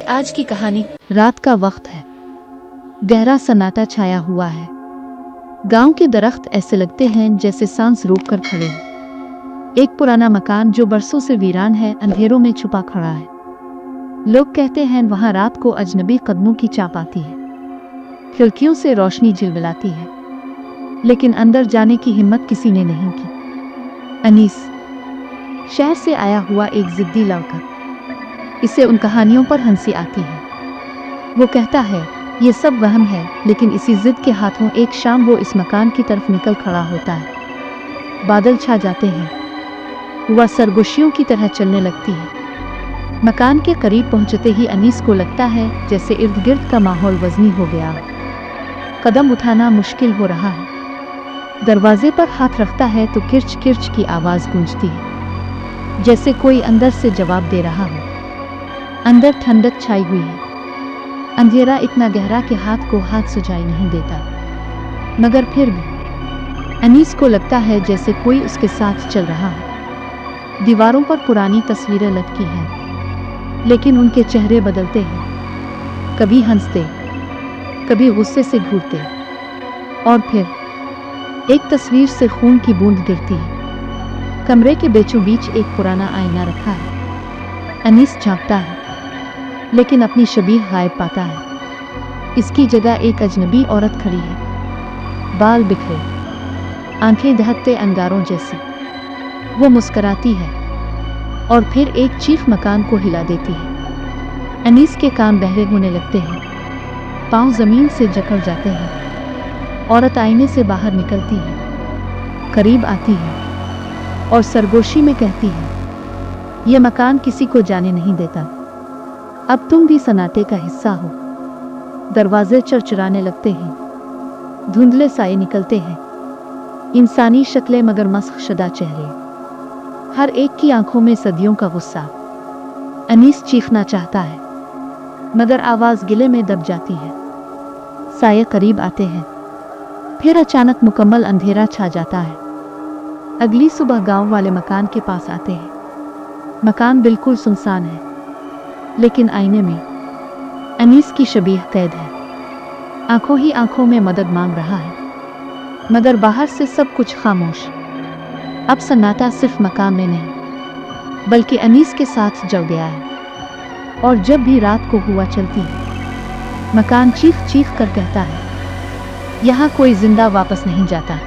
आज की कहानी। रात का वक्त है, गहरा सन्नाटा छाया हुआ है। गांव के दरख्त ऐसे लगते हैं जैसे सांस रोक कर खड़े हैं। एक पुराना मकान जो बरसों से वीरान है, अंधेरों में छुपा खड़ा है। लोग कहते हैं वहां रात को अजनबी कदमों की चाप आती है, खिड़कियों से रोशनी झिलमिलाती है, लेकिन अंदर जाने की हिम्मत किसी ने नहीं की। अनीस शहर से आया हुआ एक जिद्दी लड़का, इसे उन कहानियों पर हंसी आती है। वो कहता है ये सब वहम है, लेकिन इसी जिद के हाथों एक शाम वो इस मकान की तरफ निकल खड़ा होता है। बादल छा जाते हैं, हवा सरगोशियों की तरह चलने लगती है। मकान के करीब पहुंचते ही अनीस को लगता है जैसे इर्द गिर्द का माहौल वजनी हो गया। कदम उठाना मुश्किल हो रहा है। दरवाजे पर हाथ रखता है तो किर्च किर्च की आवाज गूंजती है, जैसे कोई अंदर से जवाब दे रहा हो। अंदर ठंडक छाई हुई है। अंधेरा इतना गहरा कि हाथ को हाथ सुझाई नहीं देता, मगर फिर भी अनीस को लगता है जैसे कोई उसके साथ चल रहा है। दीवारों पर पुरानी तस्वीरें लटकी हैं, लेकिन उनके चेहरे बदलते हैं, कभी हंसते, कभी गुस्से से घूरते, और फिर एक तस्वीर से खून की बूंद गिरती है। कमरे के बीचों बीच एक पुराना आईना रखा है। अनीस झांकता है, लेकिन अपनी शबीह गायब पाता है। इसकी जगह एक अजनबी औरत खड़ी है, बाल बिखरे, आंखें दहकते अंगारों जैसी। वो मुस्कुराती है और फिर एक चीख मकान को हिला देती है। अनीस के कान बहरे होने लगते हैं, पांव जमीन से जकड़ जाते हैं। औरत आईने से बाहर निकलती है, करीब आती है और सरगोशी में कहती है, यह मकान किसी को जाने नहीं देता, अब तुम भी सन्नाटे का हिस्सा हो। दरवाजे चरचराने लगते हैं, धुंधले साए निकलते हैं, इंसानी शक्लें मगर मस्ख शुदा चेहरे, हर एक की आंखों में सदियों का गुस्सा। अनीस चीखना चाहता है, मगर आवाज गिले में दब जाती है। साए करीब आते हैं, फिर अचानक मुकम्मल अंधेरा छा जाता है। अगली सुबह गांव वाले मकान के पास आते हैं। मकान बिल्कुल सुनसान है, लेकिन आईने में अनीस की शबीह कैद है। आंखों ही आंखों में मदद मांग रहा है, मगर बाहर से सब कुछ खामोश। अब सन्नाटा सिर्फ मकान में नहीं, बल्कि अनीस के साथ जल गया है। और जब भी रात को हुआ चलती है, मकान चीख चीख कर कहता है, यहाँ कोई जिंदा वापस नहीं जाता।